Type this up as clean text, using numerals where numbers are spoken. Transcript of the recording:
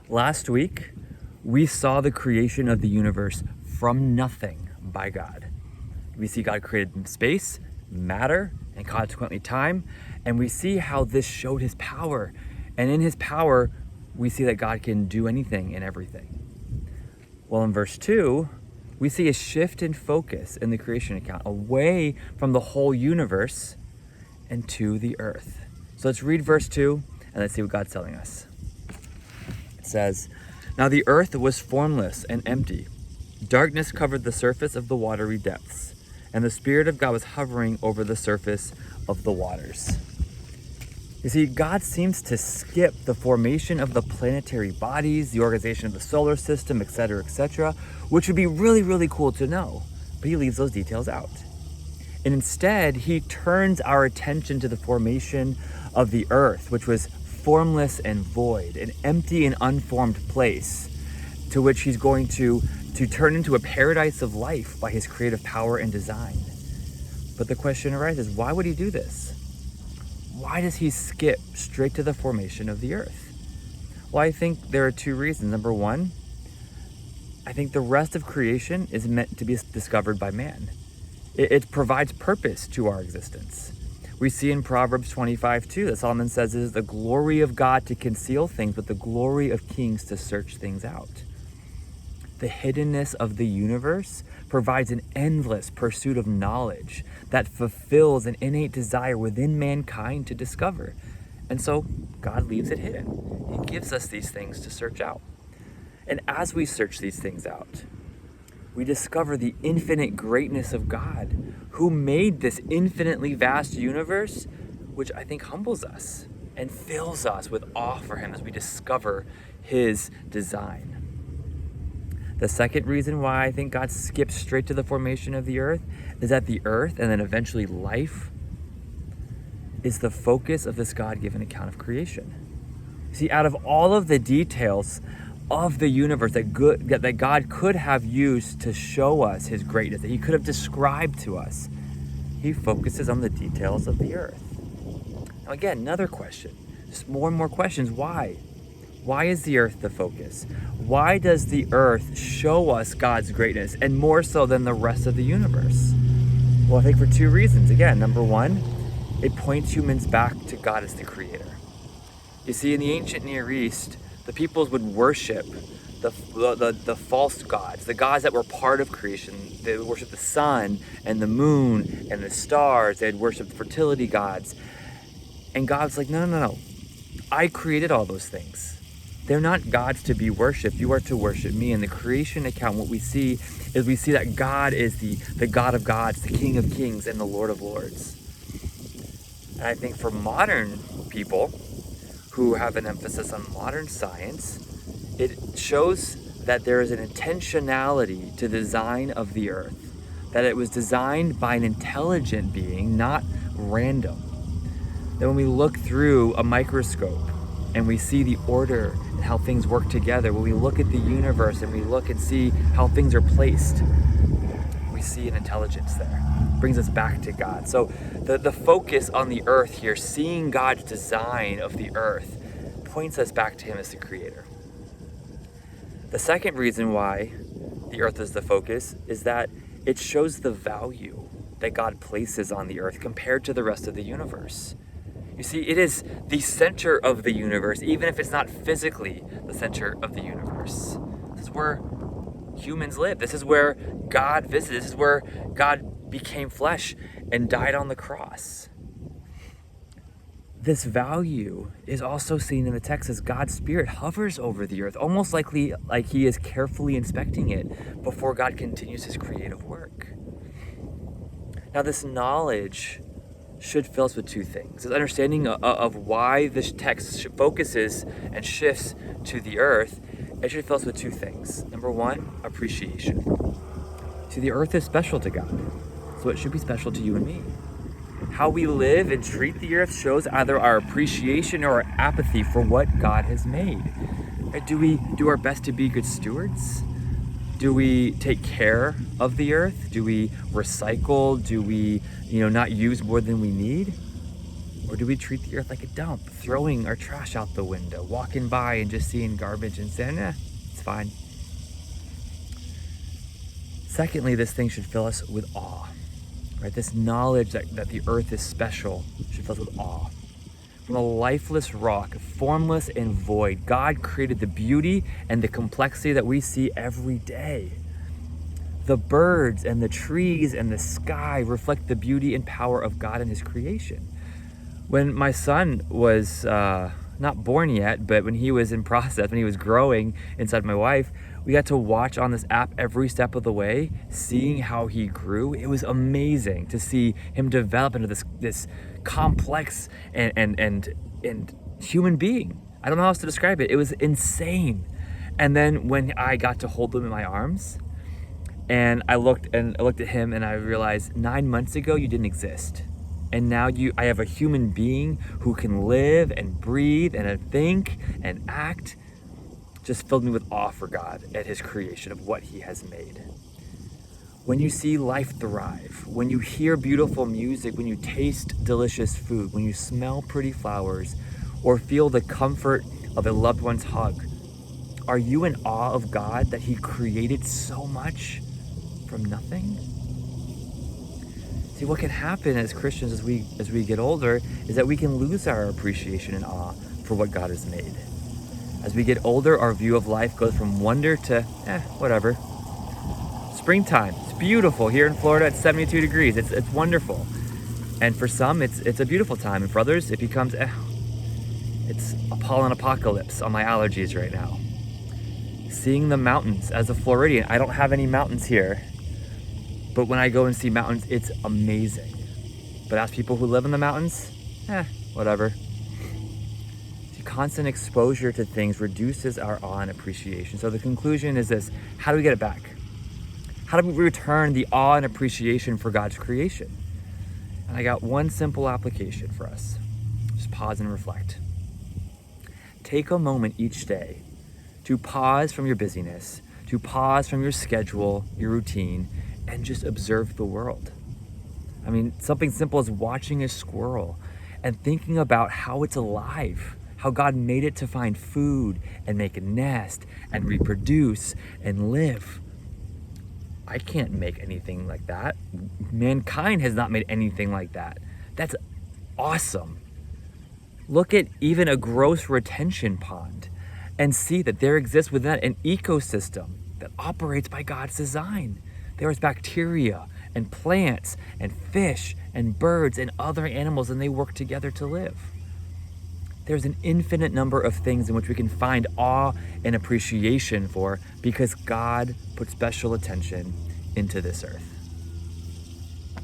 Last week, we saw the creation of the universe from nothing by God. We see God created space, matter, and consequently time, and we see how this showed his power. And in his power, we see that God can do anything and everything. Well, in verse 2, we see a shift in focus in the creation account, away from the whole universe and to the earth. So let's read verse 2 and let's see what God's telling us. It says, "Now the earth was formless and empty. Darkness covered the surface of the watery depths, and the Spirit of God was hovering over the surface of the waters." You see, God seems to skip the formation of the planetary bodies, the organization of the solar system, etc., which would be really, really cool to know, but he leaves those details out. And instead, he turns our attention to the formation of the earth, which was formless and void, an empty and unformed place, to which he's going to turn into a paradise of life by his creative power and design. But the question arises, why would he do this? Why does he skip straight to the formation of the earth? Well, I think there are two reasons. Number one, I think the rest of creation is meant to be discovered by man. It provides purpose to our existence. We see in Proverbs 25:2 that Solomon says it is the glory of God to conceal things, but the glory of kings to search things out. The hiddenness of the universe provides an endless pursuit of knowledge that fulfills an innate desire within mankind to discover. And so God leaves it hidden. He gives us these things to search out. And as we search these things out, we discover the infinite greatness of God, who made this infinitely vast universe, which I think humbles us and fills us with awe for him as we discover his design. The second reason why I think God skips straight to the formation of the earth is that the earth, and then eventually life, is the focus of this God-given account of creation. See, out of all of the details of the universe that God could have used to show us his greatness, that he could have described to us, he focuses on the details of the earth. Now again, another question, just more and more questions. Why? Why is the earth the focus? Why does the earth show us God's greatness, and more so than the rest of the universe? Well, I think for two reasons. Again, number one, it points humans back to God as the creator. You see, in the ancient Near East, the peoples would worship the false gods, the gods that were part of creation. They would worship the sun and the moon and the stars. They'd worship the fertility gods. And God's like, no. I created all those things. They're not gods to be worshipped. You are to worship me. In the creation account, what we see is that God is the God of gods, the King of kings, and the Lord of lords. And I think for modern people who have an emphasis on modern science, it shows that there is an intentionality to the design of the earth, that it was designed by an intelligent being, not random. That when we look through a microscope and we see the order and how things work together, when we look at the universe and we look and see how things are placed, we see an intelligence there. It brings us back to God. So the focus on the earth here, seeing God's design of the earth, points us back to him as the creator. The second reason why the earth is the focus is that it shows the value that God places on the earth compared to the rest of the universe. You see, it is the center of the universe, even if it's not physically the center of the universe. This is where humans live. This is where God visited. This is where God became flesh and died on the cross. This value is also seen in the text as God's Spirit hovers over the earth, almost like he is carefully inspecting it before God continues his creative work. Now, this knowledge should fill us with two things. This understanding of why this text focuses and shifts to the earth, it should fill us with two things. Number one, appreciation. See, the earth is special to God, so it should be special to you and me. How we live and treat the earth shows either our appreciation or our apathy for what God has made. Do we do our best to be good stewards? Do we take care of the earth? Do we recycle? Do we, not use more than we need? Or do we treat the earth like a dump, throwing our trash out the window, walking by and just seeing garbage and saying, it's fine? Secondly, this thing should fill us with awe, right? This knowledge that the earth is special should fill us with awe. From a lifeless rock, formless and void, God created the beauty and the complexity that we see every day. The birds and the trees and the sky reflect the beauty and power of God and his creation. When my son was not born yet, but when he was in process, when he was growing inside my wife, we got to watch on this app every step of the way, seeing how he grew. It was amazing to see him develop into this complex and human being. I don't know how else to describe it. It was insane. And then when I got to hold him in my arms, and I looked at him and I realized 9 months ago you didn't exist. And now I have a human being who can live and breathe and think and act. Just filled me with awe for God at his creation of what he has made. When you see life thrive, when you hear beautiful music, when you taste delicious food, when you smell pretty flowers, or feel the comfort of a loved one's hug, are you in awe of God that he created so much from nothing? See, what can happen as Christians as we get older is that we can lose our appreciation and awe for what God has made. As we get older, our view of life goes from wonder to, whatever. Springtime, it's beautiful. Here in Florida, it's 72 degrees. It's wonderful. And for some, it's a beautiful time. And for others, it becomes, it's a pollen apocalypse on my allergies right now. Seeing the mountains as a Floridian, I don't have any mountains here. But when I go and see mountains, it's amazing. But as people who live in the mountains, whatever. See, constant exposure to things reduces our awe and appreciation. So the conclusion is this: how do we get it back? How do we return the awe and appreciation for God's creation? And I got one simple application for us. Just pause and reflect. Take a moment each day to pause from your busyness, to pause from your schedule, your routine, and just observe the world. I mean, something simple as watching a squirrel and thinking about how it's alive, how God made it to find food and make a nest and reproduce and live. I can't make anything like that. Mankind has not made anything like that. That's awesome. Look at even a gross retention pond and see that there exists within that an ecosystem that operates by God's design. There is bacteria and plants and fish and birds and other animals, and they work together to live. There's an infinite number of things in which we can find awe and appreciation for because God put special attention into this earth.